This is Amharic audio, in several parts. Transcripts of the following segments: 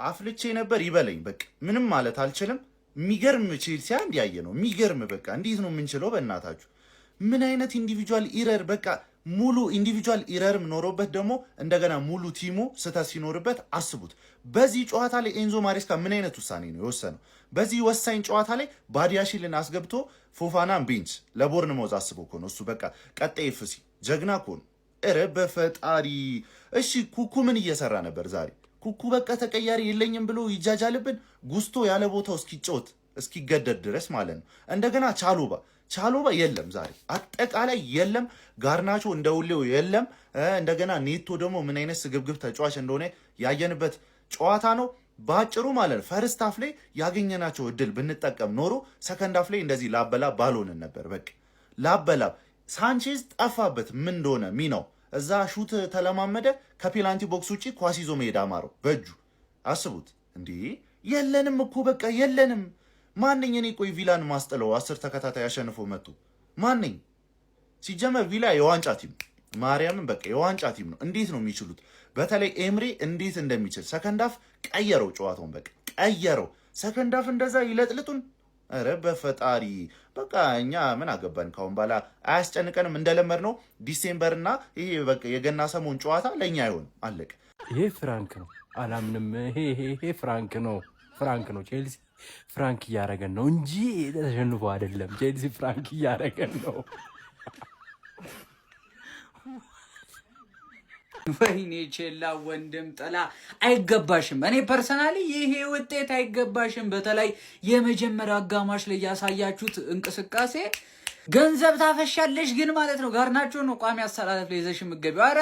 አፍልቼ ነበር ይበለኝ። በቃ ምንም ማለት አልችልም። የሚገርም ቼልሲ አንድ ያየ ነው የሚገርም። በቃ እንዴት ነው የምንችለው? በእናታችሁ ምን አይነት ኢንዲቪጁዋል ኢረር! በቃ ሙሉ ኢንዲቪጁዋል ኢረርም ኖሮበት ደግሞ እንደገና ሙሉ ቲሙ ስህተት ሲኖርበት አስቡት። በዚህ ጨዋታ ላይ ኤንዞ ማሬስካ ምን አይነት ውሳኔ ነው የወሰነው? በዚህ ወሳኝ ጨዋታ ላይ ባዲያሺልን አስገብቶ ፎፋናን ቤንች ለቦርንማውዝ አስቦ እኮ ነው እሱ። በቃ ቀጣይ ኤፍሲ ጀግና እኮ ነው። ኧረ በፈጣሪ! እሺ ኩኩ ምን እየሰራ ነበር ዛሬ? ኩኩ በቃ ተቀያሪ የለኝም ብሎ ይጃጃልብን ጉስቶ ያለ ቦታው እስኪጫወት እስኪገደድ ድረስ ማለት ነው። እንደገና ቻሎባ የለም ዛሬ አጠቃላይ የለም። ጋርናቾ እንደውሌው የለም። እንደገና ኔቶ ደግሞ ምን አይነት ስግብግብ ተጫዋች እንደሆነ ያየንበት ጨዋታ ነው ባጭሩ ማለት ነው። ፈርስት ሃፍ ላይ ያገኘናቸው እድል ብንጠቀም ኖሮ ሰከንድ ሃፍ ላይ እንደዚህ ላበላብ ባልሆንን ነበር። በቃ ላበላብ ሳንቼዝ ጠፋበት ምን እንደሆነ ሚናው እዛ ሹት ተለማመደ። ከፔናልቲ ቦክስ ውጪ ኳስ ይዞ መሄድ አማረው በእጁ። አስቡት እንዴ! የለንም እኮ በቃ የለንም። ማንኝ እኔ ቆይ ቪላን ማስጠለው 10 ተከታታይ አሸንፎ መጥቶ ማንኝ? ሲጀመር ቪላ የዋንጫ ቲም ማርያምን በቃ የዋንጫ ቲም ነው። እንዴት ነው የሚችሉት? በተለይ ኤምሪ እንዴት እንደሚችል ሰከንድ ሃፍ ቀየረው ጨዋታውን። በቃ ቀየረው። ሰከንድ ሃፍ እንደዛ ይለጥልጡን። ኧረ በፈጣሪ በቃ እኛ ምን አገባን? ካሁን በኋላ አያስጨንቀንም። እንደለመድ ነው ዲሴምበርና ይሄ በቃ የገና ሰሞን ጨዋታ ለኛ አይሆን። አለቀ። ይሄ ፍራንክ ነው አላምንም። ይሄ ፍራንክ ነው ቼልሲ ፍራንክ እያደረገን ነው እንጂ ተሸንፎ አይደለም። ቼልሲ ፍራንክ እያደረገን ነው። ወይኔ ቼላ ወንድም ጥላ አይገባሽም። እኔ ፐርሰናሊ ይሄ ውጤት አይገባሽም። በተለይ የመጀመሪያው አጋማሽ ላይ ያሳያችሁት እንቅስቃሴ ገንዘብ ታፈሻለሽ ግን ማለት ነው። ጋርናቾ ነው ቋሚ አሰላለፍ ላይ ይዘሽ የምትገቢው። አረ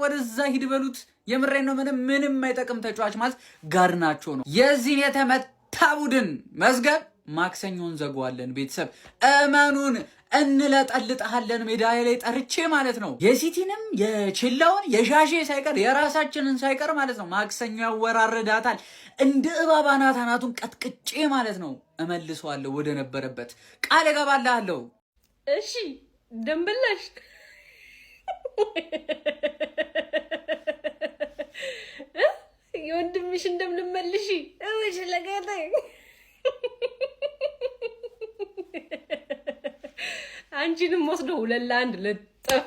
ወደዛ ሂድ በሉት። የምሬን ነው። ምንም አይጠቅም ተጫዋች ማለት ጋርናቾ ነው። የዚህን የተመታ ቡድን መዝገብ ማክሰኞን ዘጓለን። ቤተሰብ እመኑን እንለጠልጣለን ሜዳ ላይ ጠርቼ ማለት ነው። የሲቲንም የቼላውን የሻሼ ሳይቀር የራሳችንን ሳይቀር ማለት ነው። ማክሰኞ ያወራረዳታል እንደ እባብ አናቱን ቀጥቅጬ ማለት ነው። እመልሰዋለሁ ወደ ነበረበት። ቃል እገባልሃለሁ። እሺ ደምብላሽ የወንድምሽ እንደምንመልሽ እሺ ለጋታ አንቺንም ወስዶ 2-1 ልጠፍ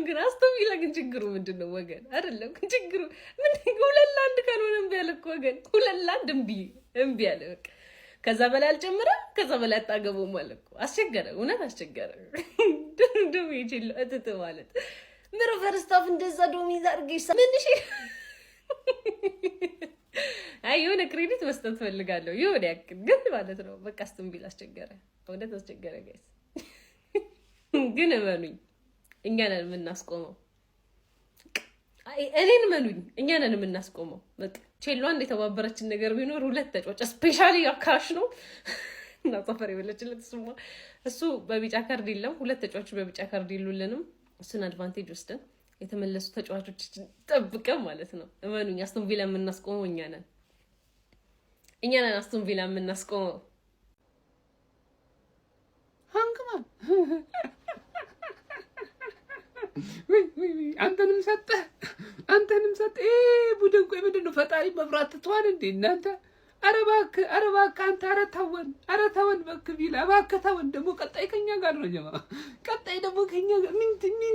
ግን አስተውላ። ግን ችግሩ ምንድነው ወገን? አይደለም ግን ችግሩ ምን 2-1 ካልሆነ እምቢ አለ እኮ ወገን። 2-1 እምቢ አለ በቃ። ከዛ በላይ አልጨምረም፣ ከዛ በላይ አጣገበው ማለት እኮ አስቸገረ። እውነት አስቸገረ። ደም ይችላል እትት ማለት ምሮ ፈርስታፍ እንደዛ ዶሚዝ አርገሽ ምንሽ አይ የሆነ ክሬዲት መስጠት ፈልጋለሁ። የሆነ ያክል ግን ማለት ነው በቃ አስተንቢል አስቸገረ። እውነት አስቸገረ ጋይስ። ግን እመኑኝ እኛ ነን የምናስቆመው። እኔን እመኑኝ እኛ ነን የምናስቆመው። በቃ ቼሎ አንድ የተባበረችን ነገር ቢኖር 2 ተጫዋች ስፔሻሊ አካሽ ነው እና ሰፈር ይበለችለት እሱ በቢጫ ካርድ የለም። 2 ተጫዋች በቢጫ ካርድ ይሉልንም እሱን አድቫንቴጅ ወስደን የተመለሱ ተጫዋቾችን ጠብቀን ማለት ነው። እመኑኝ አስቶን ቪላ የምናስቆመው እኛ ነን አስቶን ቪላ የምናስቆመው። ሃንግማን አንተንም ሰጠ ቡድን። ቆይ ምንድን ነው ፈጣሪ መብራት ትቷል እንዴ እናንተ? ኧረ እባክህ አንተ ኧረ ተወን እባክህ ቪላ እባክህ ተወን። ደግሞ ቀጣይ ከኛ ጋር ነው ጀማ። ቀጣይ ደግሞ ከኛ ጋር ምን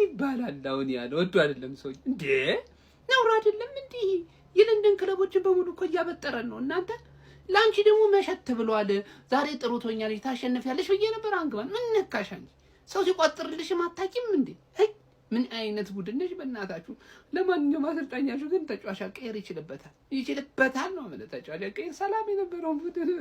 ይባላል? አሁን ያለው ወዶ አይደለም ሰው እንዴ ነውር አይደለም እንዴ? የለንደን ክለቦችን በሙሉ እኮ እያበጠረን ነው እናንተ። ላንቺ ደግሞ መሸት ብሏል። ዛሬ ጥሩቶኛል ታሸንፊያለሽ ብዬ ነበር። አንግባን ምን ነካሻኝ? ሰው ሲቆጥርልሽ ማታቂም እንዴ? ምን አይነት ቡድን ነሽ በእናታችሁ? ለማንኛውም አሰልጣኛችሁ ግን ተጫዋች ቀየር ይችልበታል ነው ማለት ተጫዋች ቀየር ሰላም የነበረው ቡድን።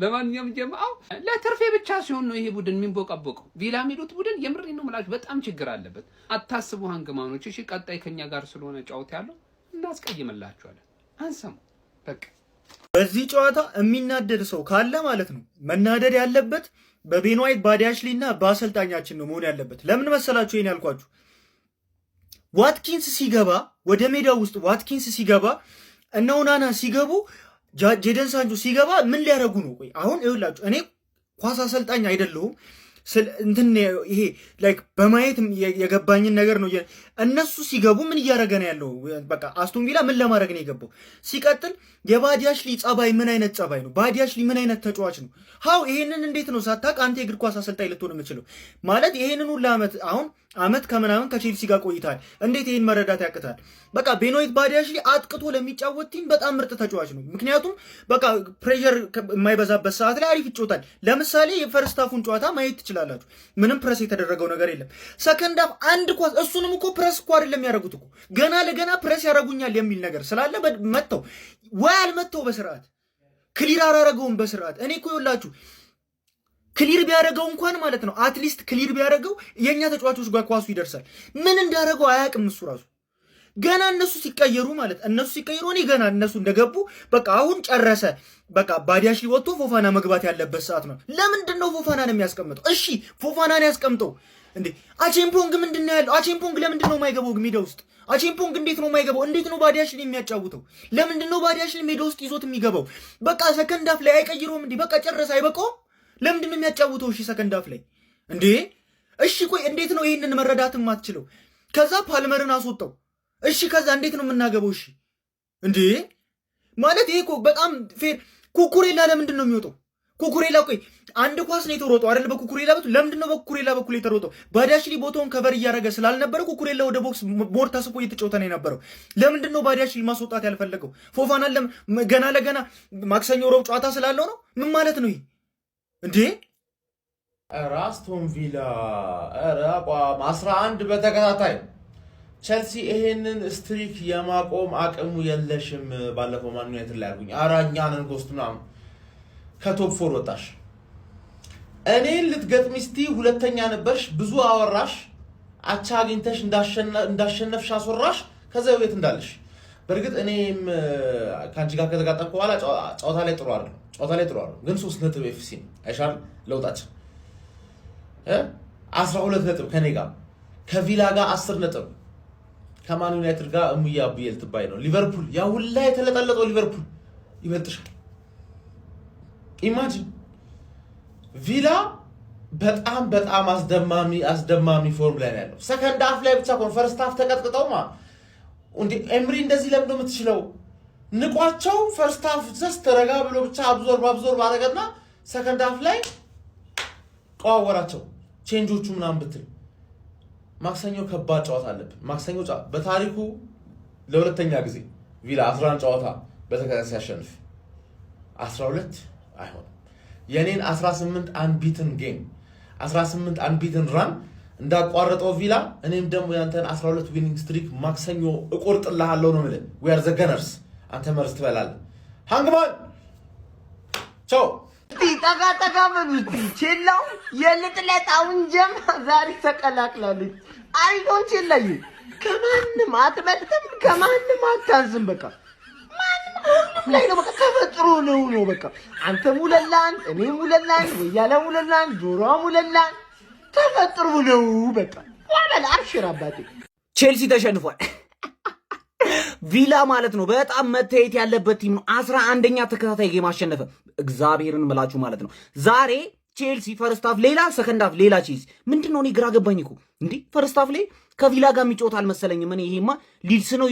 ለማንኛውም ጀማው ለትርፌ ብቻ ሲሆን ነው ይሄ ቡድን የሚንቦቀቦቀው። ቪላ የሚሉት ቡድን የምሬን ነው የምላችሁ በጣም ችግር አለበት። አታስቡ ሃንግማኖች። እሺ ቀጣይ ከኛ ጋር ስለሆነ ጫውት ያለው እናስቀይምላችኋለን። አንሰሙ በቃ። በዚህ ጨዋታ የሚናደድ ሰው ካለ ማለት ነው መናደድ ያለበት በቤን ዋይት ባዲያሽሊና በአሰልጣኛችን ነው መሆን ያለበት። ለምን መሰላችሁ ይሄን ያልኳችሁ? ዋትኪንስ ሲገባ ወደ ሜዳው ውስጥ ዋትኪንስ ሲገባ እና ኦናና ሲገቡ ጄደን ሳንቾ ሲገባ ምን ሊያረጉ ነው? ቆይ አሁን ይኸውላችሁ እኔ ኳስ አሰልጣኝ አይደለሁም። እንትን ይሄ ላይክ በማየት የገባኝን ነገር ነው። እነሱ ሲገቡ ምን እያደረገ ነው ያለው? በቃ አስቶን ቪላ ምን ለማድረግ ነው የገባው? ሲቀጥል የባዲያሽሊ ጸባይ ምን አይነት ጸባይ ነው? ባዲያሽሊ ምን አይነት ተጫዋች ነው? ሀው ይሄንን እንዴት ነው ሳታውቅ አንተ የእግር ኳስ አሰልጣኝ ልትሆን የምችለው? ማለት ይሄንን ሁሉ አመት ከምናምን ከቼልሲ ጋር ቆይታል። እንዴት ይሄን መረዳት ያቅታል? በቃ ቤኖይት ባዲያሽሊ አጥቅቶ ለሚጫወት ቲም በጣም ምርጥ ተጫዋች ነው። ምክንያቱም በቃ ፕሬሸር የማይበዛበት ሰዓት ላይ አሪፍ ይጫወታል። ለምሳሌ የፈርስት ሃፉን ጨዋታ ማየት ትችላላችሁ። ምንም ፕረስ የተደረገው ነገር የለም። ሰከንድ ሃፍ አንድ ኳስ እሱንም እኮ ፕረስ እኮ አይደለም ያደረጉት እኮ ገና ለገና ፕረስ ያደረጉኛል የሚል ነገር ስላለ መተው ወይ አልመተው በስርዓት ክሊር አላረገውም በስርዓት። እኔ እኮ ይኸውላችሁ ክሊር ቢያደርገው እንኳን ማለት ነው አትሊስት ክሊር ቢያደርገው የኛ ተጫዋቾች ጋር ኳሱ ይደርሳል። ምን እንዳደረገው አያውቅም እሱ ራሱ። ገና እነሱ ሲቀየሩ እኔ ገና እነሱ እንደገቡ በቃ አሁን ጨረሰ። በቃ ባዲያሽሊ ወጥቶ ፎፋና መግባት ያለበት ሰዓት ነው። ለምንድን ነው ፎፋናን የሚያስቀምጠው? እሺ ፎፋናን ያስቀምጠው እንዴ። አቼምፖንግ ምንድን ነው ያለው? አቼምፖንግ ለምንድን ነው የማይገባው ሜዳ ውስጥ? አቼምፖንግ እንዴት ነው የማይገባው? እንዴት ነው ባዲያሽሊ የሚያጫውተው? ለምንድን ነው ባዲያሽሊ ሜዳ ውስጥ ይዞት የሚገባው? በቃ ሰከንድ ሃፍ ላይ አይቀይረውም እንዴ? በቃ ጨረሰ፣ አይበቃውም? ለምንድን ነው የሚያጫውተው? እሺ ሰከንድ ሃፍ ላይ እንዴ። እሺ ቆይ እንዴት ነው ይሄንን መረዳትም አትችለው? ከዛ ፓልመርን አስወጣው። እሺ ከዛ እንዴት ነው የምናገባው? እሺ እንዴ ማለት ይሄ እኮ በጣም ፌር። ኩኩሬላ ለምንድን ነው የሚወጣው? ኩኩሬላ ቆይ አንድ ኳስ ነው የተሮጠው አይደል? በኩኩሬላ በኩል ለምንድን ነው በኩኩሬላ በኩል የተሮጠው? ባዲያሽሊ ቦታውን ከቨር እያደረገ ስላልነበረ ኩኩሬላ ወደ ቦክስ ቦርታ ስቆ እየተጫወተ ነው የነበረው። ለምንድን ነው ባዲያሽሊ ማስወጣት ያልፈለገው? ፎፋናን ገና ለገና ማክሰኞ ሮብ ጨዋታ ስላለው ነው? ምን ማለት ነው ይሄ እንዴ? አስቶን ቪላ አቋም 11 በተከታታይ ቸልሲ ይሄንን ስትሪክ የማቆም አቅሙ የለሽም። ባለፈው ማን ዩናይትድ ላይ አልኩኝ አራኛንን ጎስት ምናምን ከቶፕ ፎር ወጣሽ። እኔን ልትገጥሚ እስቲ ሁለተኛ ነበርሽ፣ ብዙ አወራሽ፣ አቻ አግኝተሽ እንዳሸነፍሽ አስወራሽ። ከዛ ቤት እንዳለሽ በእርግጥ እኔም ከአንቺ ጋር ከተጋጠምኩ በኋላ ጨዋታ ላይ ጥሩ አይደለም ግን 3 ነጥብ ኤፍሲ አይሻል ለውጣችን 12 ነጥብ ከኔ ጋር ከቪላ ጋር 10 ነጥብ ከማን ዩናይትድ ጋር እሙያ ቢኤል ትባይ ነው። ሊቨርፑል ያ ሁላ የተለጠለጠው ሊቨርፑል ይበልጥሻል። ኢማጂን ቪላ በጣም አስደማሚ ፎርም ላይ ነው ያለው። ሰከንድ ሃፍ ላይ ብቻ ፈርስት ሃፍ ተቀጥቅጠውማ እንዴ ኤምሪ እንደዚህ ለምን ነው የምትችለው? ንቋቸው ፈርስት ሃፍ ዘስት ተረጋ ብሎ ብቻ አብዞርብ አደረገና ሰከንድ ሃፍ ላይ ቀዋወራቸው ቼንጆቹ ምናምን ብትል። ማክሰኞ ከባድ ጨዋታ አለብን። ማክሰኞ በታሪኩ ለሁለተኛ ጊዜ ቪላ 11 ጨዋታ በተከታታይ ሲያሸንፍ 12 አይሆንም። የኔን 18 አንቢትን ጌም 18 አንቢትን ራን እንዳቋረጠው ቪላ እኔም ደግሞ ያንተን 12 ዊኒንግ ስትሪክ ማክሰኞ እቆርጥልሃለሁ ነው ማለት። we are the gunners አንተ መርስ ትበላለህ። ሃንግማን ቻው። ጠጋ በሉት ቼላው የልጥለጣውን ጀም ዛሬ ተቀላቅላለች። አይዶን ቼላዩ ከማንም አትበልጥም፣ ከማንም አታንስም። በቃ ማንም ላይ ነው በቃ ተፈጥሮ ነው በቃ። አንተ ሙለላን፣ እኔ ሙለላን፣ ወያለ ሙለላን፣ ጆሮ ሙለላን ተፈጥሮ ነው በቃ። ወላላ አብሽር አባቴ። ቼልሲ ተሸንፏል። ቪላ ማለት ነው በጣም መታየት ያለበት ቲም ነው። 11ኛ ተከታታይ ጌም አሸነፈ። እግዚአብሔርን ምላችሁ ማለት ነው። ዛሬ ቼልሲ ፈርስት ሃፍ ሌላ፣ ሰከንድ ሃፍ ሌላ። ቼልሲ ምንድነው? እኔ ግራ ገባኝ እኮ እንዲህ ፈርስት ሃፍ ላይ ከቪላ ጋር የሚጫወት አልመሰለኝም። እኔ ይሄማ ሊድስ ነው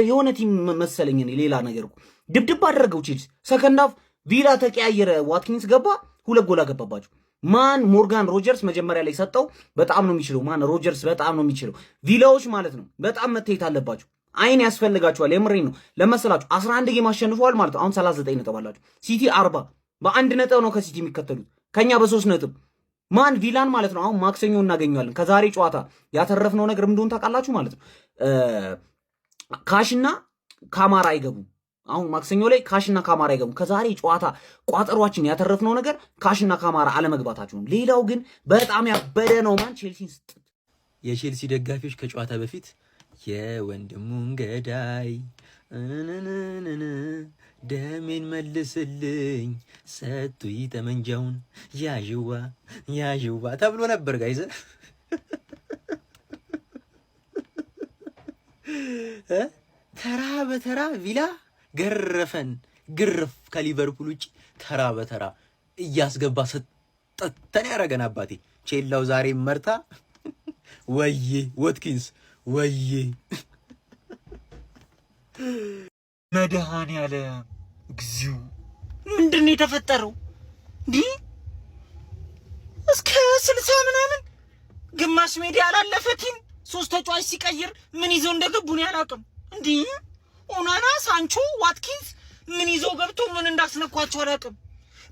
የሆነ ቲም መሰለኝ። እኔ ሌላ ነገር እኮ ድብድብ አደረገው ቼልሲ። ሰከንድ ሃፍ ቪላ ተቀያየረ፣ ዋትኪንስ ገባ፣ 2 ጎል አገባባቸው። ማን ሞርጋን ሮጀርስ መጀመሪያ ላይ ሰጠው። በጣም ነው የሚችለው። ማን ሮጀርስ በጣም ነው የሚችለው። ቪላዎች ማለት ነው በጣም መታየት አለባቸው። አይን ያስፈልጋቸዋል። የምሬ ነው ለመሰላችሁ 11 ጌም አሸንፈዋል ማለት ነው። አሁን 39 ነጥብ አላቸው። ሲቲ 40 በአንድ ነጥብ ነው ከሲቲ የሚከተሉት፣ ከኛ በ3 ነጥብ። ማን ቪላን ማለት ነው። አሁን ማክሰኞ እናገኘዋለን። ከዛሬ ጨዋታ ያተረፍነው ነገር ምንድን ታውቃላችሁ ማለት ነው። ካሽና ካማራ አይገቡም። አሁን ማክሰኞ ላይ ካሽና ካማራ አይገቡም። ከዛሬ ጨዋታ ቋጠሯችን ያተረፍነው ነገር ካሽና ካማራ አለመግባታቸው ነው። ሌላው ግን በጣም ያበደ ነው። ማን ቼልሲን የቼልሲ ደጋፊዎች ከጨዋታ በፊት የወንድሙን ገዳይ ደሜን መልስልኝ ሰጡኝ ጠመንጃውን ያዥዋ ተብሎ ነበር ጋይዘ። ተራ በተራ ቪላ ገረፈን። ግርፍ ከሊቨርፑል ውጭ ተራ በተራ እያስገባ ሰጠተን ያረገን አባቴ። ቼላው ዛሬ መርታ ወዬ ወይዬ መድኃኔዓለም እግዚኦ ምንድን የተፈጠረው እንዲህ እስከ 60 ምናምን ግማሽ ሜዳ ያላለፈ ቲም 3 ተጫዋች ሲቀይር ምን ይዘው እንደገቡ ነው ያላቅም እንዲህ ኦናና ሳንቾ ዋትኪንስ ምን ይዘው ገብቶ ምን እንዳስነኳቸው አላቅም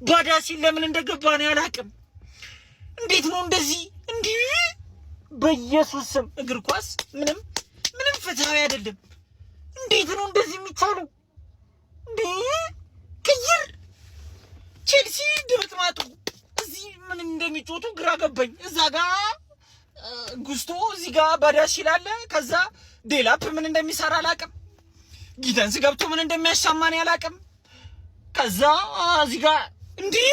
ባዳሲን ለምን እንደገባ ነው ያላቅም እንዴት ነው እንደዚህ እንዲህ በኢየሱስ ስም እግር ኳስ ምንም ፍትሃዊ አይደለም እንዴት ነው እንደዚህ የሚቻለው እንዲህ ቀይር ቼልሲ ድምጥማጡ እዚህ ምን እንደሚጮቱ ግራ ገባኝ እዛ ጋር ጉስቶ እዚህ ጋር ባዳሽ ይላል ከዛ ዴላፕ ምን እንደሚሰራ አላቅም ጊተንስ ገብቶ ምን እንደሚያሻማን ያላቅም ከዛ እዚህ ጋር እንዲህ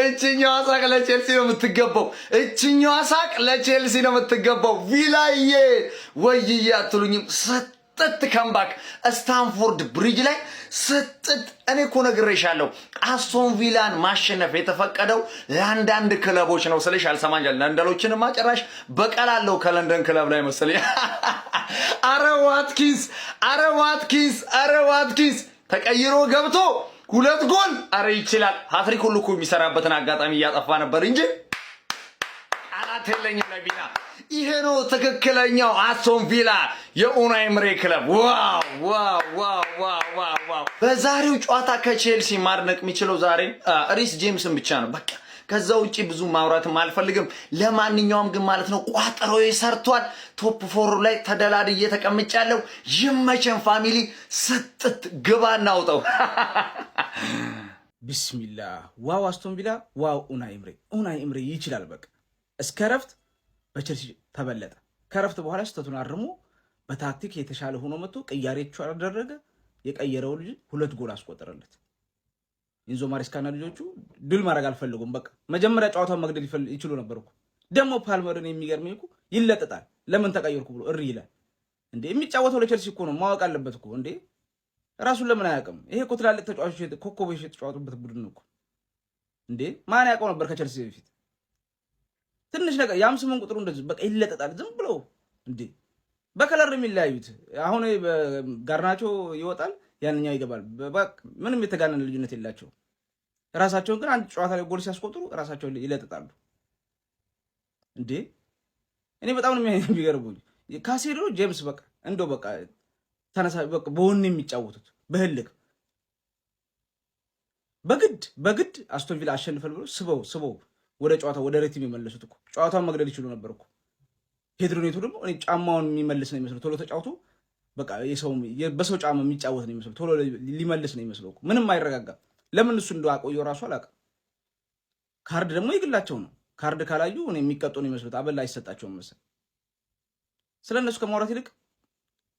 እችኛዋ ሳቅ ለቼልሲ ነው የምትገባው እችኛዋ ሳቅ ለቼልሲ ነው የምትገባው ቪላዬ ወይዬ አትሉኝም ስጥት ካምባክ ስታንፎርድ ብሪጅ ላይ ስጥት እኔ እኮ ነግሬሻለሁ አስቶን ቪላን ማሸነፍ የተፈቀደው ለአንዳንድ ክለቦች ነው ስለሽ አልሰማኛል ለንደሎችንማ ጭራሽ በቀላለው ከለንደን ክለብ ላይ መሰለኝ አረ ዋትኪንስ ተቀይሮ ገብቶ 2 ጎል አረ ይችላል ሃትሪክ ሁሉ እኮ የሚሰራበትን አጋጣሚ እያጠፋ ነበር እንጂ አላት የለኝም ለቢና ይሄ ነው ትክክለኛው አስቶን ቪላ የኡናይ ኤምሬ ክለብ ዋው በዛሬው ጨዋታ ከቼልሲ ማድነቅ የሚችለው ዛሬ ሪስ ጄምስን ብቻ ነው በቃ ከዛ ውጪ ብዙ ማውራትም አልፈልግም ለማንኛውም ግን ማለት ነው ቋጠሮ ይሰርቷል ቶፕ 4 ላይ ተደላድዬ ተቀምጫለሁ ይመቸን ፋሚሊ ስጥት ግባ እናውጣው ቢስሚላህ ዋው አስቶን ቪላ ዋው ኡናይ ኤምሬ ይችላል በቃ እስከረፍት በቼልሲ ተበለጠ ከረፍት በኋላ ስተቱን አርሞ በታክቲክ የተሻለ ሆኖ መጥቶ ቅያሬዎቹ አደረገ የቀየረው ልጅ 2 ጎል አስቆጠረለት ኢንዞ ማሬስካና ልጆቹ ድል ማድረግ አልፈልጉም በቃ መጀመሪያ ጨዋታውን መግደል ይችሉ ነበርኩ ደሞ ፓልመርን የሚገርመኝ እኮ ይለጠጣል ለምን ተቀየርኩ ብሎ እሪ ይላል እንዴ የሚጫወተው ለቼልሲ እኮ ነው ማወቅ አለበት እኮ እንዴ ራሱን ለምን አያውቅም ይሄ እኮ ትላልቅ ተጫዋቾች ኮከቦች የተጫወቱበት ቡድን ነው እኮ እንዴ ማን ያውቀው ነበር ከቼልሲ በፊት ትንሽ ነገር ያምስምን ቁጥሩ እንደዚህ በቃ ይለጠጣል ዝም ብሎ እንዴ በከለር የሚለያዩት አሁን ጋርናቾ ይወጣል ያንኛው ይገባል በቃ ምንም የተጋነነ ልዩነት የላቸው ራሳቸውን ግን አንድ ጨዋታ ላይ ጎል ሲያስቆጥሩ ራሳቸውን ይለጠጣሉ እንዴ እኔ በጣም ነው የሚገርሙኝ ካሴዶ ጄምስ በቃ እንደው በቃ ተነሳ በቃ በወኔ የሚጫወቱት በህልክ በግድ አስቶን ቪላ አሸንፈል ብሎ ስበው ወደ ጨዋታው ወደ ሬት የሚመለሱት እኮ ጨዋታውን መግደል ይችሉ ነበር እኮ ፔድሮ ኔቶ ደግሞ እኔ ጫማውን የሚመልስ ነው የሚመስለው ቶሎ ተጫውቶ በቃ በሰው ጫማ የሚጫወት ነው የሚመስለው ቶሎ ሊመልስ ነው የሚመስለው እኮ ምንም አይረጋጋም ለምን እሱ እንደው አቆየው ራሱ አላውቅም ካርድ ደግሞ ይግላቸው ነው ካርድ ካላዩ እኔ የሚቀጡ ነው የሚመስሉት አበላ አይሰጣቸውም መሰል ስለነሱ ከማውራት ይልቅ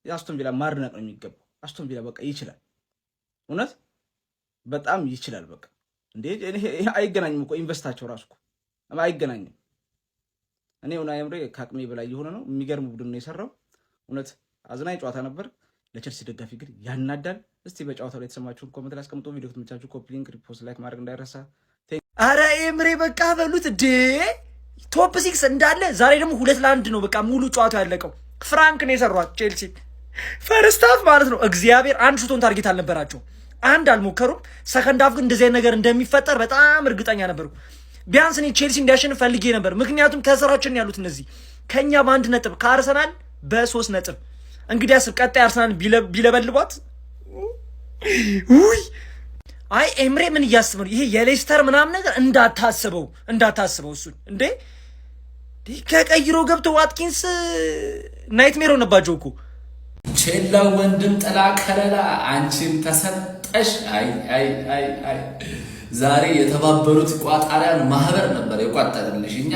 የአስቶን ቪላ ማድነቅ ነው የሚገባው አስቶን ቪላ በቃ ይችላል እውነት በጣም ይችላል በቃ እንዴ አይገናኝም እኮ ኢንቨስታቸው ራሱ እኮ አይገናኝም እኔ ኡናይ ኤምሬ ካቅሜ በላይ የሆነ ነው የሚገርም ቡድን ነው የሰራው እውነት አዝናኝ ጨዋታ ነበር ለቼልሲ ደጋፊ ግን ያናዳል እስቲ በጨዋታው ላይ የተሰማችሁን ኮሜንት ላይ አስቀምጡ ቪዲዮ ከተመቻችሁ ኮፒ ሊንክ ሪፖስት ላይክ ማድረግ እንዳይረሳ አረ ኤምሬ በቃ በሉት ዴ ቶፕ 6 እንዳለ ዛሬ ደግሞ 2-1 ነው በቃ ሙሉ ጨዋታው ያለቀው ፍራንክ ነው የሰሯት ቼልሲ ፈርስት ሃፍ ማለት ነው እግዚአብሔር አንድ ሹቶን ታርጌት አልነበራቸው አንድ አልሞከሩም ሰከንድ ሃፍ ግን እንደዚህ ነገር እንደሚፈጠር በጣም እርግጠኛ ነበርኩ ቢያንስ እኔ ቼልሲ እንዲያሸንፍ ፈልጌ ነበር ምክንያቱም ከስራችን ያሉት እነዚህ ከኛ በ1 ነጥብ ከአርሰናል በ3 ነጥብ እንግዲህ አስብ ቀጣይ አርሰናል ቢለበልቧት ውይ አይ ኤምሬ ምን እያስብ ነው ይሄ የሌስተር ምናምን ነገር እንዳታስበው እሱን እንዴ ከቀይሮ ገብቶ ዋትኪንስ ናይትሜር ሆነባቸው እኮ ቼላ ወንድም ጥላ ከለላ አንቺም ተሰጠሽ አይ ዛሬ የተባበሩት ቋጣሪያን ማህበር ነበር የቋጠርልሽ እኛ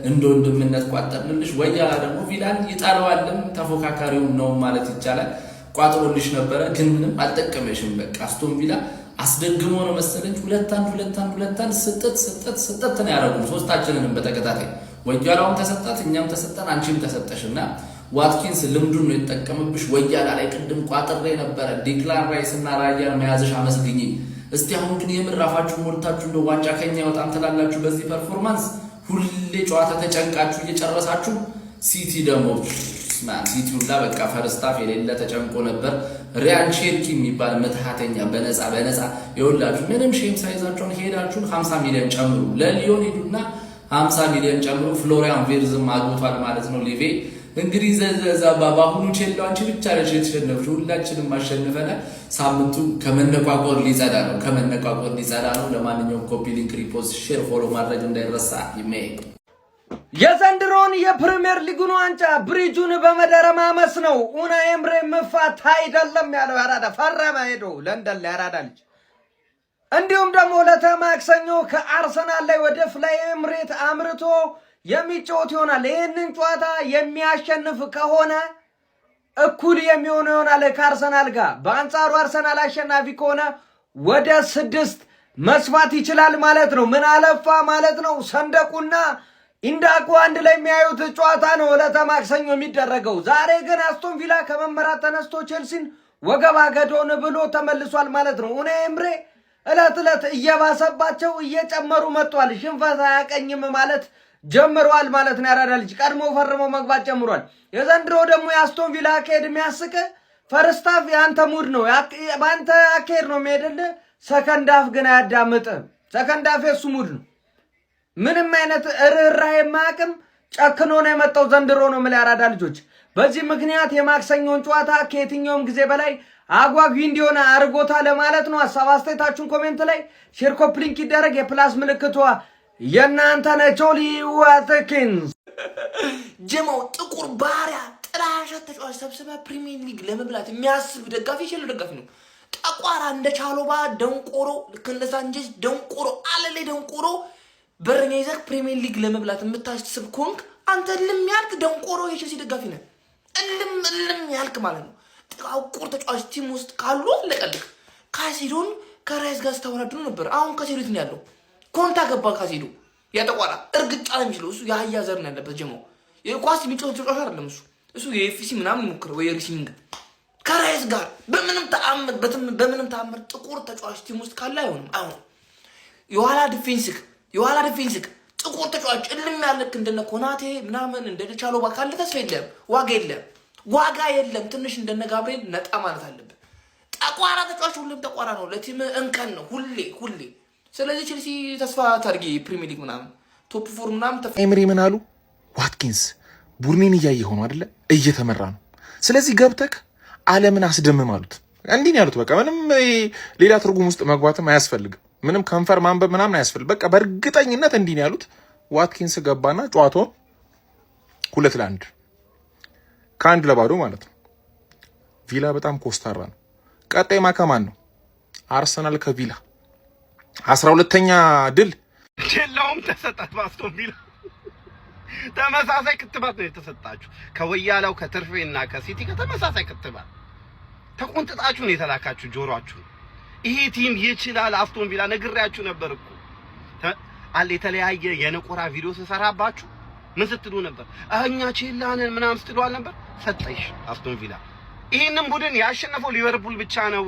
እንደ ወንድምነት ቋጠርልሽ ወያ ደግሞ ቪላን ይጣለዋልም ተፎካካሪው ነው ማለት ይቻላል ቋጥሮልሽ ነበር ግን ምንም አልጠቀመሽም በቃ አስቶን ቪላ አስደግሞ ነው መሰለኝ ሁለታን ስጠት ነው ያረጉን ሶስታችንንም በተከታታይ ወያላውን ተሰጣት እኛም ተሰጣን አንቺም ተሰጠሽና ዋትኪንስ ልምዱን ነው የተጠቀመብሽ ወያላ ላይ ቅድም ቋጥሬ ነበር ዲክላን ራይስና ራያን መያዝሽ አመስግኝ እስቲ አሁን ግን የምራፋችሁ ሞልታችሁ እንደ ዋንጫ ከኛ ወጣን ተላላችሁ በዚህ ፐርፎርማንስ ሁሌ ጨዋታ ተጨንቃችሁ እየጨረሳችሁ ሲቲ ደግሞ ሲቲ ሁላ በቃ ፈርስታፍ የሌለ ተጨንቆ ነበር። ሪያን ቼርኪ የሚባል ምትሃተኛ በነፃ የወላችሁ ምንም ሼም ሳይዛቸውን ሄዳችሁን 50 ሚሊዮን ጨምሩ፣ ለሊዮን ሄዱና 50 ሚሊዮን ጨምሩ። ፍሎሪያን ቬርዝም አግብቷል ማለት ነው ሊቬ። እንግዲህ በአሁኑ ቼልሲ አንቺ ብቻ ነሽ የተሸነፍሽ፣ ሁላችንም አሸንፈናል። ሳምንቱ ከመነቋቆር ሊጸዳ ነው። ለማንኛውም ኮፒ ሊንክ፣ ሪፖስት፣ ሼር፣ ፎሎ ማድረግ እንዳይረሳ። ይሜ የዘንድሮን የፕሪሚየር ሊጉን ዋንጫ ብሪጁን በመደረማመስ ነው ኡናይ ኤምሬ መፋት አይደለም ያለው ያራዳ ፈረመ ሄዶ ለንደን ላይ ያራዳ ልጅ። እንዲሁም ደግሞ ለተማክሰኞ ከአርሰናል ላይ ወደ ፍላይ ኤምሬት አምርቶ የሚጫወት ይሆናል። ይህንን ጨዋታ የሚያሸንፍ ከሆነ እኩል የሚሆነው ይሆናል ከአርሰናል ጋር። በአንጻሩ አርሰናል አሸናፊ ከሆነ ወደ 6 መስፋት ይችላል ማለት ነው። ምን አለፋ ማለት ነው ሰንደቁና ኢንዳኮ አንድ ላይ የሚያዩት ጨዋታ ነው ለተማክሰኞ የሚደረገው። ዛሬ ግን አስቶን ቪላ ከመመራት ተነስቶ ቼልሲን ወገባ ገዶን ብሎ ተመልሷል ማለት ነው። ኡናይ ኤምሬ እለት እየባሰባቸው እየጨመሩ መጥቷል። ሽንፈት አያቀኝም ማለት ጀምሯል ማለት ነው። ያራዳ ልጅ ቀድሞ ፈርሞ መግባት ጀምሯል። የዘንድሮ ደግሞ የአስቶን ቪላ አካሄድ የሚያስቅ ፈርስታፍ የአንተ ሙድ ነው፣ በአንተ አካሄድ ነው የሚሄድልህ። ሰከንድ አፍ ግን አያዳምጥም። ሰከንድ አፍ የሱ ሙድ ነው። ምንም አይነት ርህራሄ የማያውቅም ጨክኖ ነው የመጣው ዘንድሮ ነው የምልህ ያራዳ ልጆች። በዚህ ምክንያት የማክሰኞን ጨዋታ ከየትኛውም ጊዜ በላይ አጓጊ እንዲሆነ አድርጎታ ለማለት ነው። ሀሳብ አስተያየታችሁን ኮሜንት ላይ ሼር፣ ኮፒ ሊንክ ይደረግ። የፕላስ ምልክቷ የእናንተ ነች። ጆሊ ዋትኪንስ ጀማው ጥቁር ባሪያ ጥላሸት ተጫዋች ሰብስበ ፕሪሚየር ሊግ ለመብላት የሚያስብ ደጋፊ ቼልሲ ደጋፊ ነው። ጠቋራ እንደ ቻሎባ ደንቆሮ፣ ልክ እንደ ሳንቼዝ ደንቆሮ፣ አለሌ ደንቆሮ በረኛ ይዘህ ፕሪሚየር ሊግ ለመብላት የምታስብ ኮንክ አንተ እልም ያልክ ደንቆሮ የቼልሲ ደጋፊ ነህ። እልም ያልክ ማለት ነው። ጥቁር ተጫዋች ቲም ውስጥ ካሉ አለቀልክ። ካሲዶን ከራይስ ጋር ስታወራድሩ ነበር። አሁን ካሲዶ የት ነው ያለው? ኮንታ ገባ ካሲዶ። ያጠቋራ እርግጫ ነው የሚችለው እሱ። የአህያ ዘር ነው ያለበት ጀማው። የኳስ የሚጫወት ተጫዋች አይደለም እሱ የኤፍሲ ምናምን ሞክረው ወይ ሪሲቪንግ ከራይስ ጋር በምንም ተአምር ጥቁር ተጫዋች ቲም ውስጥ ካለ አይሆንም። የኋላ ዲፌንስክ ጥቁር ተጫዋች እልም ያለክ እንደነ ኮናቴ ምናምን እንደ ቻሎባ ካለ ተስፋ የለም፣ ዋጋ የለም። ትንሽ እንደነ ጋብሪኤል ነጣ ማለት አለበት። ጠቋራ ተጫዋች ሁሉም ጠቋራ ነው፣ ለቲም እንከን ነው ሁሌ። ስለዚህ ቼልሲ ተስፋ ታርጊ ፕሪሚየር ሊግ ምናምን ቶፕ 4 ምናምን ኤምሪ ምን አሉ? ዋትኪንስ ቡድኔን እያየ ሆኖ አይደለ እየተመራ ነው። ስለዚህ ገብተክ ዓለምን አስደምም አሉት። እንዲህ ነው ያሉት። በቃ ምንም ሌላ ትርጉም ውስጥ መግባትም አያስፈልግም። ምንም ከንፈር ማንበብ ምናምን አያስፈልግ። በቃ በእርግጠኝነት እንዲህ ነው ያሉት። ዋትኪንስ ገባና ጨዋታውን 2-1 ከ1 ለባዶ ማለት ነው። ቪላ በጣም ኮስታራ ነው። ቀጣይ ማከማን ነው አርሰናል ከቪላ 12ኛ ድል ቼላውም ተሰጣት። በአስቶን ቪላ ተመሳሳይ ክትባት ነው የተሰጣችሁ። ከወያላው ከትርፌና ከሲቲ ከተመሳሳይ ክትባት ተቆንጥጣችሁ ነው የተላካችሁ ጆሮአችሁ። ይሄ ቲም ይችላል አስቶን ቪላ ነግሬያችሁ ነበር እኮ አለ። የተለያየ የነቆራ ቪዲዮ ሰራባችሁ ምን ስትሉ ነበር? እኛ ቼላንን ምናምን ስትሉ አልነበር? ሰጠሽ አስቶን ቪላ። ይሄንን ቡድን ያሸነፈው ሊቨርፑል ብቻ ነው።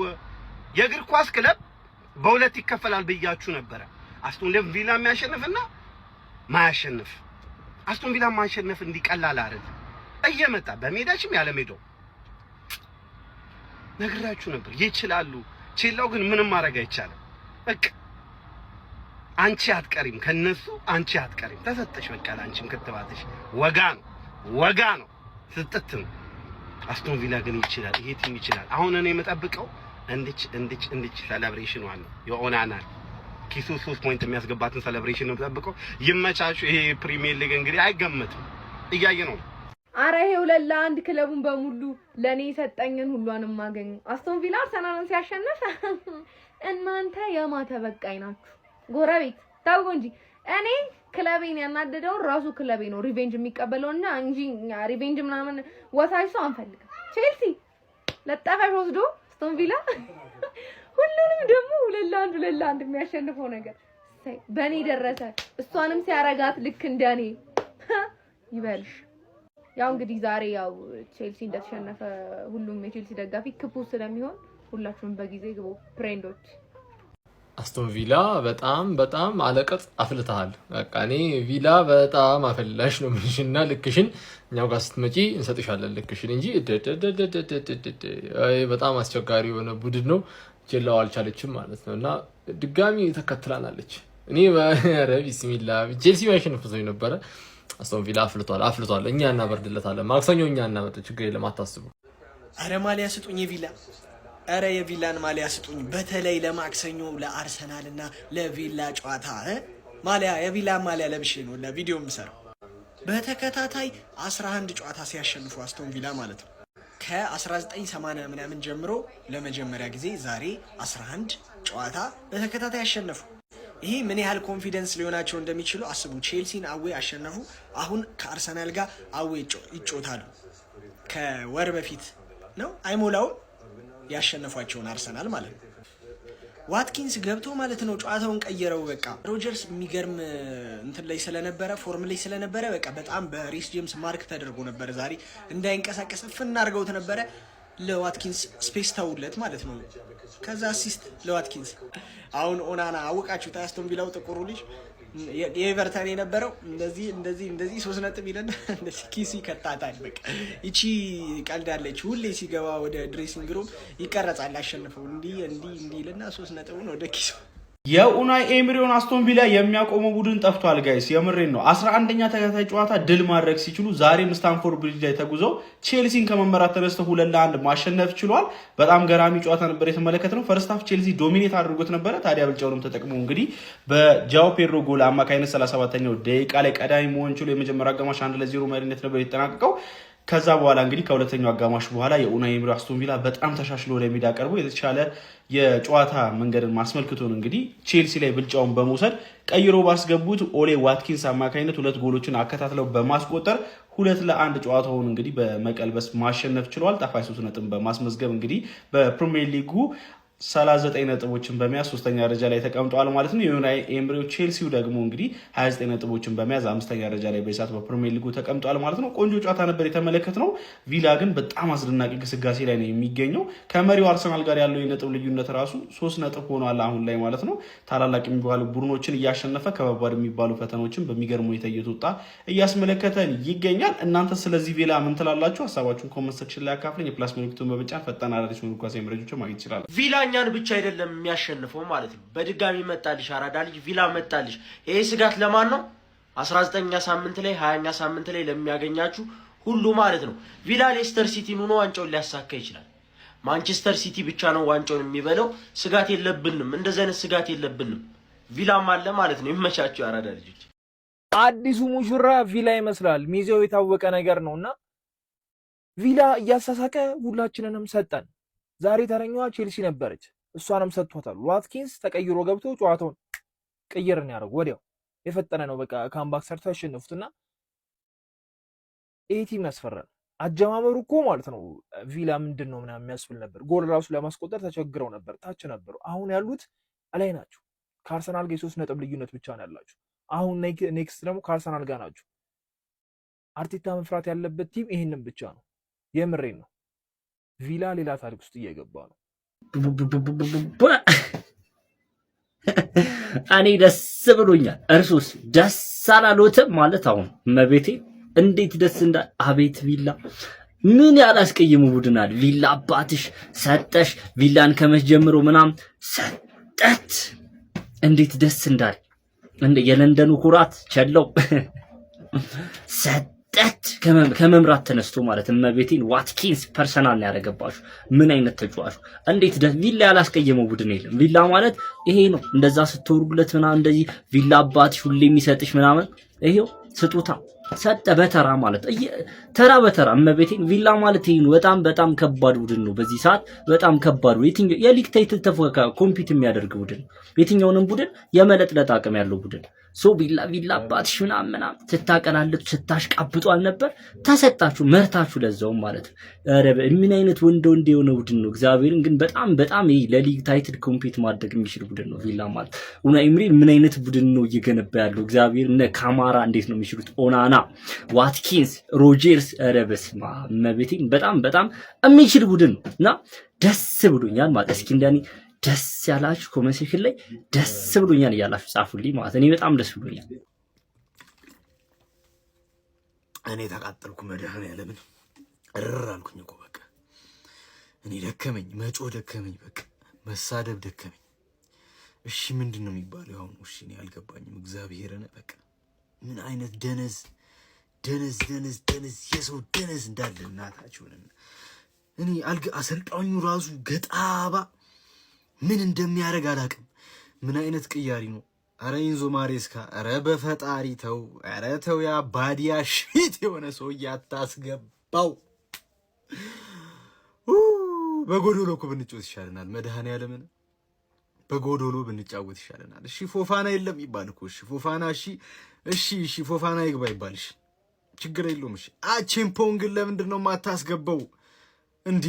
የእግር ኳስ ክለብ በሁለት ይከፈላል ብያችሁ ነበረ። አስቶን ቪላ የሚያሸንፍና ማያሸንፍ። አስቶን ቪላ ማሸነፍ እንዲቀላል አይደል? እየመጣ በሜዳችም ያለ ሜዳው ነግራችሁ ነበር። ይችላሉ። ቼላው ግን ምንም ማድረግ አይቻልም። በቃ አንቺ አትቀሪም ከነሱ፣ አንቺ አትቀሪም። ተሰጠሽ በቃ አንቺም ክትባትሽ ወጋ ነው ስጥት ነው። አስቶን ቪላ ግን ይችላል። ይሄ ቲም ይችላል። አሁን እኔ የምጠብቀው እንድች ሴሌብሬሽን ዋን ነው የኦናና ኪሱ 3 ፖይንት የሚያስገባትን ሴሌብሬሽን ነው የምጠብቀው። ይመቻችሁ። ይሄ ፕሪሚየር ሊግ እንግዲህ አይገመትም፣ እያየ ነው። አረ ይሄው ለአንድ ክለቡን በሙሉ ለኔ የሰጠኝን ሁሉንም ማገኙ። አስቶን ቪላ አርሰናልን ሲያሸንፍ እናንተ የማተ በቃይ ናችሁ። ጎረቤት ታውቁ እንጂ እኔ ክለቤን ያናደደው ራሱ ክለቤ ነው ሪቬንጅ የሚቀበለውና እንጂ ሪቬንጅ ምናምን ወሳጅ ሰው አንፈልግም። ቼልሲ ለጣፈሽ ወስዶ አስቶን ቪላ ሁሉንም ደግሞ 2-1 የሚያሸንፈው ነገር በኔ ደረሰ። እሷንም ሲያረጋት ልክ እንደኔ ይበልሽ። ያው እንግዲህ ዛሬ ያው ቼልሲ እንደተሸነፈ ሁሉም የቼልሲ ደጋፊ ክፉ ስለሚሆን ሁላችሁም በጊዜ ግቡ ፍሬንዶች። አስቶን ቪላ በጣም አለቀጥ አፍልተሃል። በቃ እኔ ቪላ በጣም አፈላሽ ነው ምንሽና ልክሽን እኛው ጋር ስትመጪ እንሰጥሻለን ልክሽን እንጂ በጣም አስቸጋሪ የሆነ ቡድን ነው። ጀላው አልቻለችም ማለት ነው እና ድጋሚ ተከትላናለች። እኔ ቢስሚላ ቼልሲ ማይሸንፍ ሰው ነበረ። አስቶን ቪላ አፍልቷል። እኛ እናበርድለታለን። ማክሰኞ እኛ እናመጣ ችግር የለም አታስቡ። አረ ማሊያ ስጡኝ የቪላ አረ የቪላን ማሊያ ስጡኝ። በተለይ ለማክሰኞ ለአርሰናል እና ለቪላ ጨዋታ ማሊያ የቪላ ማሊያ ለብሼ ነው ለቪዲዮ የምሰራው። በተከታታይ 11 ጨዋታ ሲያሸንፉ አስቶን ቪላ ማለት ነው ከ1980 ምናምን ጀምሮ ለመጀመሪያ ጊዜ ዛሬ 11 ጨዋታ በተከታታይ ያሸነፉ። ይሄ ምን ያህል ኮንፊደንስ ሊሆናቸው እንደሚችሉ አስቡ። ቼልሲን አዌ አሸነፉ። አሁን ከአርሰናል ጋር አዌ ይጮታሉ። ከወር በፊት ነው አይሞላው ያሸነፏቸውን አርሰናል ማለት ነው። ዋትኪንስ ገብቶ ማለት ነው ጨዋታውን ቀየረው። በቃ ሮጀርስ የሚገርም እንትን ላይ ስለነበረ ፎርም ላይ ስለነበረ በቃ በጣም በሪስ ጄምስ ማርክ ተደርጎ ነበር። ዛሬ እንዳይንቀሳቀስ ፍና አድርገውት ነበረ። ለዋትኪንስ ስፔስ ተውለት ማለት ነው። ከዛ አሲስት ለዋትኪንስ። አሁን ኦናና አወቃችሁት? አስቶን ቪላው ጥቁሩ ልጅ የኤቨርተን የነበረው እንደዚህ 3 ነጥብ ይለን እንደዚህ ኪሲ ከታታል። በቃ እቺ ቀልዳለች። ሁሌ ሲገባ ወደ ድሬሲንግ ሩም ይቀረጻል አሸንፈው እንዲህ ይልና 3 ነጥቡን ወደ ኪሱ። የኡናይ ኤምሪዮን አስቶን ቪላ የሚያቆመው ቡድን ጠፍቷል ጋይስ፣ የምሬን ነው። 11ኛ ተከታታይ ጨዋታ ድል ማድረግ ሲችሉ ዛሬም ስታንፎርድ ብሪጅ ላይ ተጉዘው ቼልሲን ከመመራት ተነስተው 2-1 ማሸነፍ ችሏል። በጣም ገራሚ ጨዋታ ነበር የተመለከትነው። ፈርስት ሃፍ ቼልሲ ዶሚኔት አድርጎት ነበረ። ታዲያ ብልጫውንም ተጠቅመው እንግዲህ በጃኦ ፔድሮ ጎል አማካይነት 37ኛው ደቂቃ ላይ ቀዳሚ መሆን ችሎ የመጀመሪያው አጋማሽ 1-0 መሪነት ነበር የተጠናቀቀው። ከዛ በኋላ እንግዲህ ከሁለተኛው አጋማሽ በኋላ የኡናይ ኤምሪ አስቶን ቪላ በጣም ተሻሽሎ ወደ ሜዳ ቀርቦ የተሻለ የጨዋታ መንገድን ማስመልክቶን እንግዲህ ቼልሲ ላይ ብልጫውን በመውሰድ ቀይሮ ባስገቡት ኦሌ ዋትኪንስ አማካኝነት 2 ጎሎችን አከታትለው በማስቆጠር 2-1 ጨዋታውን እንግዲህ በመቀልበስ ማሸነፍ ችሏል። ጣፋጭ 3 ነጥብ በማስመዝገብ እንግዲህ በፕሪሚየር ሊጉ 39 ነጥቦችን በመያዝ 3ኛ ደረጃ ላይ ተቀምጧል ማለት ነው። የዩናይ ኤምሪው ቼልሲው ደግሞ እንግዲህ 29 ነጥቦችን በመያዝ 5ኛ ደረጃ ላይ በሰዓት በፕሪሚየር ሊጉ ተቀምጧል ማለት ነው። ቆንጆ ጨዋታ ነበር የተመለከትነው። ቪላ ግን በጣም አስደናቂ ግስጋሴ ላይ ነው የሚገኘው። ከመሪው አርሰናል ጋር ያለው የነጥብ ልዩነት ራሱ 3 ነጥብ ሆኗል አሁን ላይ ማለት ነው። ታላላቅ የሚባሉ ቡድኖችን እያሸነፈ ከባባድ የሚባሉ ፈተናዎችን በሚገርም ሁኔታ እየተወጣ እያስመለከተን ይገኛል። እናንተ ስለዚህ ቪላ ምን ትላላችሁ? ሀሳባችሁን ኮሜንት ሴክሽን ላይ አካፍሉኝ። የፕላስ ምልክቱን በመጫን ፈጣን አዳዲስ ኳስ መረጃዎችን ማግኘት ይችላል። ቪላኛን ብቻ አይደለም የሚያሸንፈው ማለት ነው። በድጋሚ መጣልሽ አራዳ ልጅ ቪላ መጣልሽ። ይሄ ስጋት ለማን ነው? 19ኛ ሳምንት ላይ 20ኛ ሳምንት ላይ ለሚያገኛችሁ ሁሉ ማለት ነው። ቪላ ሌስተር ሲቲን ሆኖ ዋንጫውን ሊያሳካ ይችላል። ማንቸስተር ሲቲ ብቻ ነው ዋንጫውን የሚበለው። ስጋት የለብንም፣ እንደዚህ አይነት ስጋት የለብንም። ቪላም አለ ማለት ነው። ይመቻችሁ አራዳ ልጆች። አዲሱ ሙሽራ ቪላ ይመስላል። ሚዜው የታወቀ ነገር ነውና ቪላ እያሳሳቀ ሁላችንንም ሰጠን። ዛሬ ተረኛዋ ቼልሲ ነበረች፣ እሷንም ሰጥቷታል። ዋትኪንስ ተቀይሮ ገብቶ ጨዋታውን ቀየርን ያደረገው ወዲያው የፈጠነ ነው። በቃ ካምባክ ሰርተው ያሸነፉትና ቲም ያስፈራል። አጀማመሩ እኮ ማለት ነው ቪላ ምንድን ነው ምናምን የሚያስብል ነበር። ጎል ራሱ ለማስቆጠር ተቸግረው ነበር፣ ታች ነበሩ። አሁን ያሉት ላይ ናቸው። ከአርሰናል ጋር 3 ነጥብ ልዩነት ብቻ ነው ያላችሁ። አሁን ኔክስት ደግሞ ከአርሰናል ጋር ናችሁ። አርቴታ መፍራት ያለበት ቲም ይሄንን ብቻ ነው። የምሬን ነው። ቪላ ሌላ ታሪክ ውስጥ እየገባ ነው። እኔ ደስ ብሎኛል። እርሱስ ደስ አላሎትም ማለት አሁን መቤቴ እንዴት ደስ እንዳ አቤት ቪላ ምን ያላስቀየሙ ቡድን አለ። ቪላ አባትሽ ሰጠሽ ቪላን ከመጀመሩ ምናም ሰጠት እንዴት ደስ እንዳል እንደ የለንደኑ ኩራት ቸለው ሰጠት ከመምራት ተነስቶ ማለት መቤቴን ዋትኪንስ ፐርሰናል ነው ያደረገባችሁ። ምን አይነት ተጫዋቹ እንዴት ቪላ ያላስቀየመው ቡድን የለም። ቪላ ማለት ይሄ ነው። እንደዛ ስትወርጉለት ምናምን እንደዚህ ቪላ አባትሽ ሁሌ የሚሰጥሽ ምናምን ይሄው ስጦታ ሰጠ በተራ ማለት ተራ በተራ መቤቴን ቪላ ማለት ይሄ ነው። በጣም ከባድ ቡድን ነው በዚህ ሰዓት በጣም ከባድ ነው። የትኛው የሊግ ታይትል ተፎካ ኮምፒት የሚያደርግ ቡድን የትኛውንም ቡድን የመለጥለጥ አቅም ያለው ቡድን ሶ ቪላ አባትሽ ምናምን ስታቀላልጡ ስታሽቃብጡ አልነበር? ተሰጣችሁ መርታችሁ ለዛውም ማለት ነው። ኧረ ምን አይነት ወንድ የሆነ ቡድን ነው። እግዚአብሔርን ግን በጣም ይሄ ለሊግ ታይትል ኮምፒት ማድረግ የሚችል ቡድን ነው ቪላ ማለት። ኡናይ ኤምሪ ምን አይነት ቡድን ነው እየገነባ ያለው። እግዚአብሔር እነ ካማራ እንዴት ነው የሚችሉት? ኦናና፣ ዋትኪንስ፣ ሮጀርስ ኧረ በስመ አብ በጣም የሚችል ቡድን ነው እና ደስ ብሎኛል ማለት እስኪ እንደኔ ደስ ያላችሁ ኮሜንት ሴክሽን ላይ ደስ ብሎኛል እያላችሁ ጻፉልኝ ማለት እኔ በጣም ደስ ብሎኛል። እኔ ተቃጠልኩ መድኃኒዓለምን እርር አልኩኝ እኮ በቃ እኔ ደከመኝ፣ መጮህ ደከመኝ፣ በቃ መሳደብ ደከመኝ። እሺ ምንድነው የሚባለው አሁን? እሺ እኔ አልገባኝም። እግዚአብሔርን በቃ ምን አይነት ደነዝ የሰው ደነዝ እንዳለ እናታችሁን እኔ አሰልጣኙ ራሱ ገጣባ ምን እንደሚያደርግ አላውቅም። ምን አይነት ቅያሪ ነው? አረ ኢንዞ ማሬስካ፣ አረ በፈጣሪ ተው፣ አረ ተው፣ ያ ባዲያ ሽት የሆነ ሰው ያታስገባው። በጎዶሎ እኮ ብንጫወት ይሻለናል። መድኃኒዓለምን በጎዶሎ ብንጫወት ይሻለናል። እሺ ፎፋና የለም ይባል እኮ እሺ ፎፋና እሺ ፎፋና ይግባ ይባል እሺ ችግር የለውም። እሺ አቼምፖን ግን ለምንድን ነው የማታስገባው እንዴ?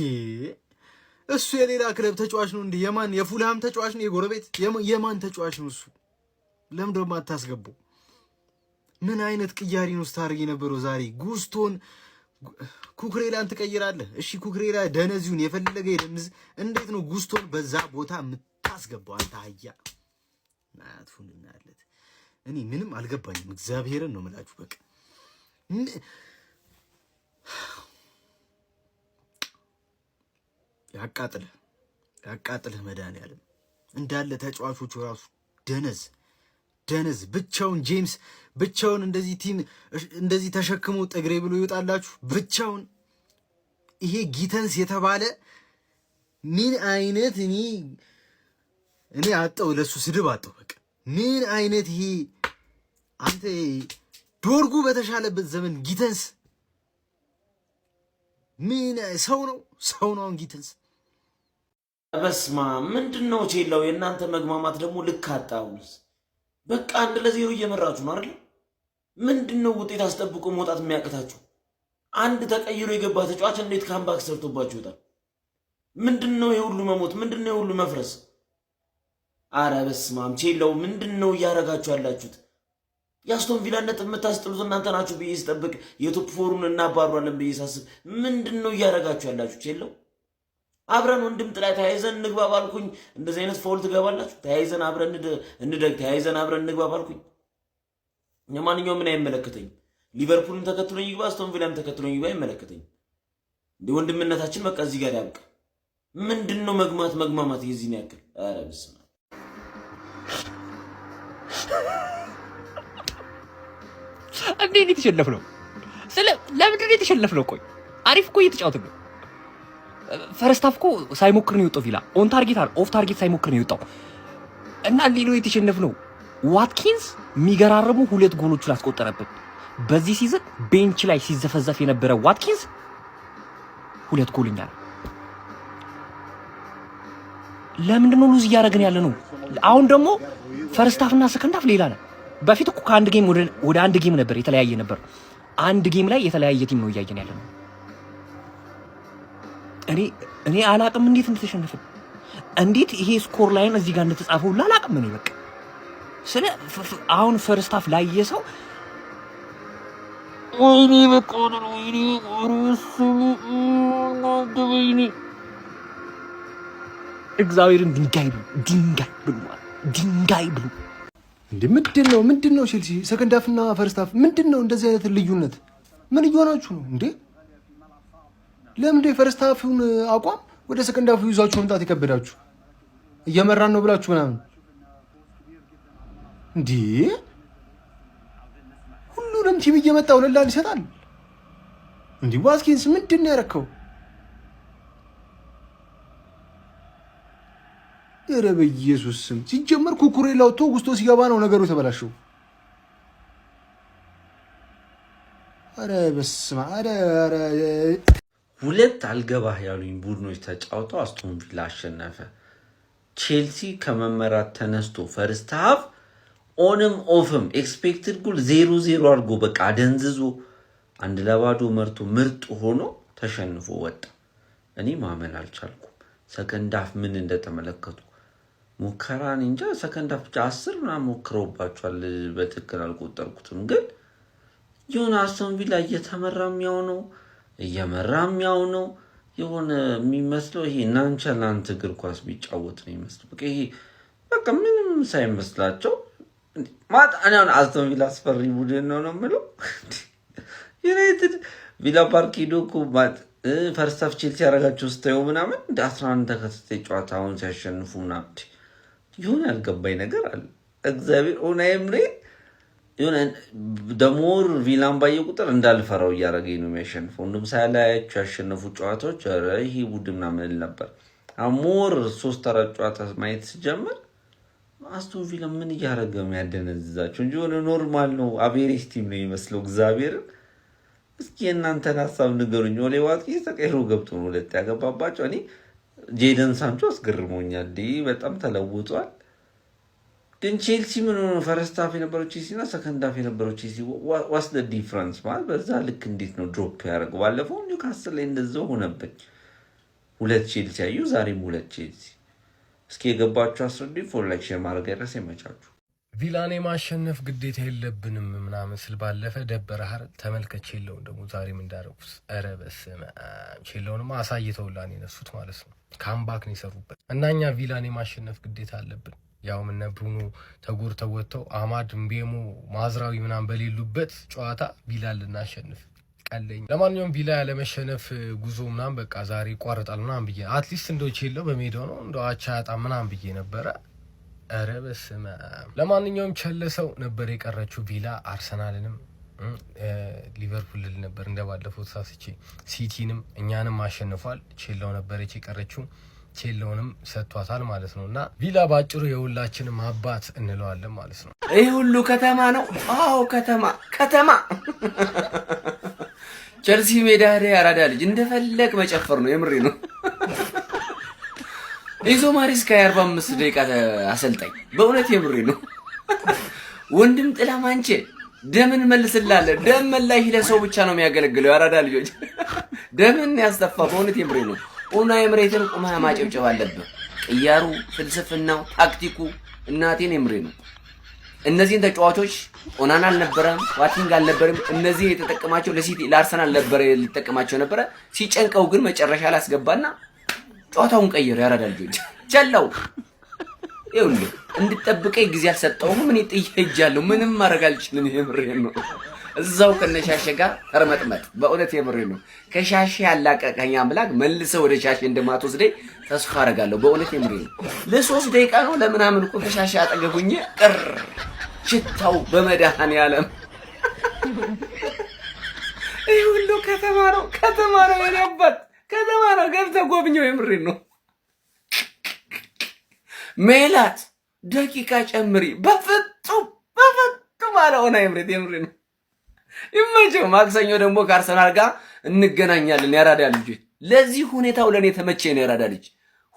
እሱ የሌላ ክለብ ተጫዋች ነው እንዴ? የፉልሃም ተጫዋች ነው? የጎረቤት የማን ተጫዋች ነው እሱ? ለምንድን ነው የማታስገባው? ምን አይነት ቅያሪ ነው ስታርግ የነበረው ዛሬ? ጉስቶን ኩክሬላን ትቀይራለህ? እሺ ኩክሬላ ደነዚውን የፈለገ ይደንዝ። እንዴት ነው ጉስቶን በዛ ቦታ የምታስገባው? አንተ አህያ ናቱን እናለት። እኔ ምንም አልገባኝም። እግዚአብሔርን ነው የምላችሁ። በቃ ያቃጥልህ መድኃኒዓለም። እንዳለ ተጫዋቾቹ ራሱ ደነዝ ብቻውን ጄምስ ብቻውን እንደዚህ ቲም እንደዚህ ተሸክሞ ጠግሬ ብሎ ይወጣላችሁ ብቻውን። ይሄ ጊተንስ የተባለ ምን አይነት እኔ አጣው፣ ለሱ ስድብ አጣው። በቃ ምን አይነት ይሄ አንተ ዶርጉ በተሻለበት ዘመን ጊተንስ ምን ሰው ነው አሁን ጊተንስ። በስማ ምንድነው ቼላው? የእናንተ መግማማት ደግሞ ልክ አጣውስ። በቃ 1-0 እየመራችሁ ነው አይደል? ምንድነው ውጤት አስጠብቆ መውጣት የሚያቅታችሁ? አንድ ተቀይሮ የገባ ተጫዋች እንዴት ካምባክ ሰርቶባችሁ ይወጣል? ምንድነው የሁሉ መሞት? ምንድነው የሁሉ መፍረስ? አረ በስማም ቼላው ምንድነው እያረጋችሁ ያላችሁት? የአስቶን ቪላ ነጥብ የምታስጥሉት እናንተ ናችሁ ብዬ ስጠብቅ የቶፕ ፎሩን እናባሯለን ብዬ ሳስብ ምንድነው እያረጋችሁ ያላችሁ? ቼላው አብረን ወንድም ጥላ ተያይዘን እንግባ ባልኩኝ እንደዚህ አይነት ፎል ትገባላችሁ? ተያይዘን አብረን እንደግ ተያይዘን አብረን እንግባ ባልኩኝ የማንኛውም ምን አይመለከተኝ። ሊቨርፑልም ተከትሎኝ ይግባ አስቶን ቪላም ተከትሎኝ ይግባ አይመለከተኝ። እንደ ወንድምነታችን በቃ እዚህ ጋር ያብቃ። ምንድነው መግማማት የዚህን ያክል? አረ በስመ አብ እንዴት የተሸነፍነው? ለምንድን ነው የተሸነፍነው? ቆይ አሪፍ እኮ እየተጫወትን ነው። ፈርስት ሃፍ እኮ ሳይሞክር ነው የወጣው ቪላ። ኦን ታርጌት ኦፍ ታርጌት ሳይሞክር ነው የወጣው እና ሌሎ የተሸነፍነው። ዋትኪንስ የሚገራረሙ 2 ጎሎችን አስቆጠረብን። በዚህ ሲዝን ቤንች ላይ ሲዘፈዘፍ የነበረ ዋትኪንስ 2 ጎልኛ ነው። ለምንድን ነው ሉዝ እያደረግን ያለ ነው? አሁን ደግሞ ፈርስት ሃፍ እና ሰከንድ ሃፍ ሌላ ነው። በፊት እኮ ከአንድ ጌም ወደ አንድ ጌም ነበር የተለያየ ነበር። አንድ ጌም ላይ የተለያየ ቲም ነው እያየን ያለ ነው። እኔ አላቅም እንዴት እንደተሸነፈ፣ እንዴት ይሄ ስኮር ላይን እዚህ ጋር እንደተጻፈው አላቅም። እኔ በቃ አሁን ፈርስት ሃፍ ላይ የሰው ወይኔ በቃ ነው ወይኔ እግዚአብሔርን ድንጋይ ብሉ። እንዴ ምንድነው ቼልሲ ሰከንድ ሃፍ እና ፈርስት ሃፍ ምንድነው እንደዚህ አይነት ልዩነት? ምን እየሆናችሁ ነው እንዴ? ለምን ፈርስት ሃፉን አቋም ወደ ሰከንድ ሃፉ ይዛችሁ መምጣት የከበዳችሁ? እየመራን ነው ብላችሁ ምናምን እንዴ? ሁሉንም ቲም እየመጣ ወለላን ይሰጣል እንዴ? ዋትኪንስ ምንድነው ያረከው? ኧረ በኢየሱስ ስም ሲጀመር ኩኩሬላው ጉስቶ ሲገባ ነው ነገሩ የተበላሸው። ኧረ በስመ አብ! ኧረ ሁለት አልገባህ ያሉኝ ቡድኖች ተጫውተው አስቶን ቪላ አሸነፈ። ቼልሲ ከመመራት ተነስቶ ፈርስት ሃፍ ኦንም ኦፍም ኤክስፔክትድ ጎል 0-0 አድርጎ በቃ ደንዝዞ 1-0 መርቶ ምርጥ ሆኖ ተሸንፎ ወጣ። እኔ ማመን አልቻልኩም። ሰከንድ ሃፍ ምን እንደተመለከቱ ሙከራን እንጃ። ሰከንድ ሃፍ ብቻ 10 ምናምን ሞክረውባቸዋል። በትክክል አልቆጠርኩትም። ግን የሆነ አስቶን ቪላ እየተመራም ያው ነው እየመራም ያው ነው የሆነ የሚመስለው ይሄ ናንቻላንት እግር ኳስ ቢጫወት ነው የሚመስለው። በቃ ይሄ በቃ ምንም ሳይመስላቸው ማጣናውን አስቶን ቪላ አስፈሪ ቡድን ነው የምለው። ዩናይትድ ቪላ ፓርክ ሄዶ እኮ ፈርስት ሃፍ ቼልሲ ያደረጋቸው ስታየው ምናምን እንደ 11 ተከታታይ ጨዋታውን ሲያሸንፉ ምናምን ይሁን ያልገባኝ ነገር አለ። እግዚአብሔር ኡናይ ኤምሪ የሆነ ደሞር ቪላን ባየ ቁጥር እንዳልፈራው እያደረገኝ ነው የሚያሸንፈው። እንደውም ሳላያቸው ያሸነፉ ጨዋታዎች ኧረ ይሄ ቡድን ምናምን ነበር። አሞር 3-4 ጨዋታ ማየት ሲጀምር አስቶን ቪላ ምን እያደረገ የሚያደነዝዛቸው እንጂ የሆነ ኖርማል ነው አቬሬጅ ቲም ነው የሚመስለው። እግዚአብሔርን እስኪ እናንተን ሀሳብ ንገሩኝ። ኦሌ ዋትኪንስ ተቀይሮ ገብቶ ነው 2 ያገባባቸው። እኔ ጄደን ሳንቾ አስገርሞኛል። በጣም ተለውጧል። ግን ቼልሲ ምን ሆነ? ፈርስት ሃፍ የነበረው ቼልሲ እና ሰከንድ ሃፍ የነበረው ቼልሲ ዋስ ዘ ዲፍረንስ ማለት በዛ ልክ እንዴት ነው ድሮፕ ያደርገው? ባለፈው ኒውካስል ላይ እንደዛው ሆነብኝ። 2 ቼልሲ አዩ፣ ዛሬም 2 ቼልሲ። እስኪ የገባችሁ አስረዱኝ። ፎር ላይክ ሼር ማድረግ አይረሳ። ይመቻችሁ። ቪላኔ ማሸነፍ ግዴታ የለብንም ምናምን ስል ባለፈ ደበረሃር ተመልከች። የለውን ደግሞ ዛሬም እንዳረጉት ኧረ በስመ አብ ቼለውንማ አሳይተውላን የነሱት ማለት ነው። ካምባክ ነው የሰሩበት እና እኛ ቪላኔ ማሸነፍ ግዴታ አለብን። ያው እነ ብሩኖ ተጎድተው ወጥተው አማድ ምቤሞ ማዝራዊ ምናምን በሌሉበት ጨዋታ ቪላን ልናሸንፍ ቀለኝ። ለማንኛውም ቪላ ያለመሸነፍ ጉዞ ምናምን በቃ ዛሬ ይቋረጣል ምናምን ብዬ አትሊስት እንደው ቼለው በሜዳው ነው እንደው አቻ ያጣ ምናምን ብዬ ነበረ። ኧረ በስመ አብ። ለማንኛውም ቸለሰው ነበር የቀረችው ቪላ አርሰናልንም ሊቨርፑል ልል ነበር እንደባለፈው ተሳስቼ ሲቲንም እኛንም አሸንፏል። ቼለው ነበረች የቀረችው ቼለውንም ሰጥቷታል ማለት ነውና ቪላ ባጭሩ የሁላችንም አባት እንለዋለን ማለት ነው። ይህ ሁሉ ከተማ ነው። አዎ ከተማ ቸልሲ ሜዳ ላይ አራዳ ልጅ እንደፈለግ መጨፈር ነው። የምሬ ነው። ኢንዞ ማሪስካ 45 ደቂቃ አሰልጣኝ በእውነት የምሬ ነው። ወንድም ጥላ ማንቼ ደምን መልስላለ ደም መላሽ ለሰው ብቻ ነው የሚያገለግለው። አራዳ ልጆች ደምን ያስተፋ በእውነት የምሬ ነው። ኡናይ ኤምሬትን ቁማ ማጨብጨብ አለበት። ቅያሩ፣ ፍልስፍናው፣ ታክቲኩ እናቴን የምሬ ነው። እነዚህን ተጫዋቾች ኦናና አልነበረም፣ ዋቲንግ አልነበረም። እነዚህ የተጠቀማቸው ለሲቲ ለአርሰናል ነበር ሊጠቀማቸው ነበረ። ሲጨንቀው ግን መጨረሻ ላይ አስገባና ጨዋታውን ቀየረ። ያራዳ ልጆች ቸላው ይኸውልህ እንድጠብቀኝ ጊዜ አልሰጠውም። ምን ይጥይጃለሁ ምንም ማድረግ አልችልም። የምሬ ነው። እዛው ከነሻሸ ጋር ተርመጥመጥ በእውነት የምሬ ነው። ከሻሸ ያላቀቀኝ አምላክ መልሰው ወደ ሻሸ እንደማትወስደኝ ተስፋ አደርጋለሁ። በእውነት የምሬ ነው። ለ3 ደቂቃ ነው ለምናምን እኮ ከሻሸ አጠገቡኝ ቅር ሽታው በመድኃኔዓለም ይሄ ሁሉ ከተማ ነው የኔበት ከተማ ነው። ገብተህ ጎብኘው። የምሬ ነው። ሜላት ደቂቃ ጨምሪ በፍጹም አለውና የምሬ ነው። ይመቸው። ማክሰኞ ደግሞ ከአርሰናል ጋር እንገናኛለን። ያራዳ ልጅ ለዚህ ሁኔታው ለኔ ተመቸኝ ነው። ያራዳ ልጅ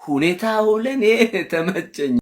ሁኔታው ለኔ ተመቸኝ።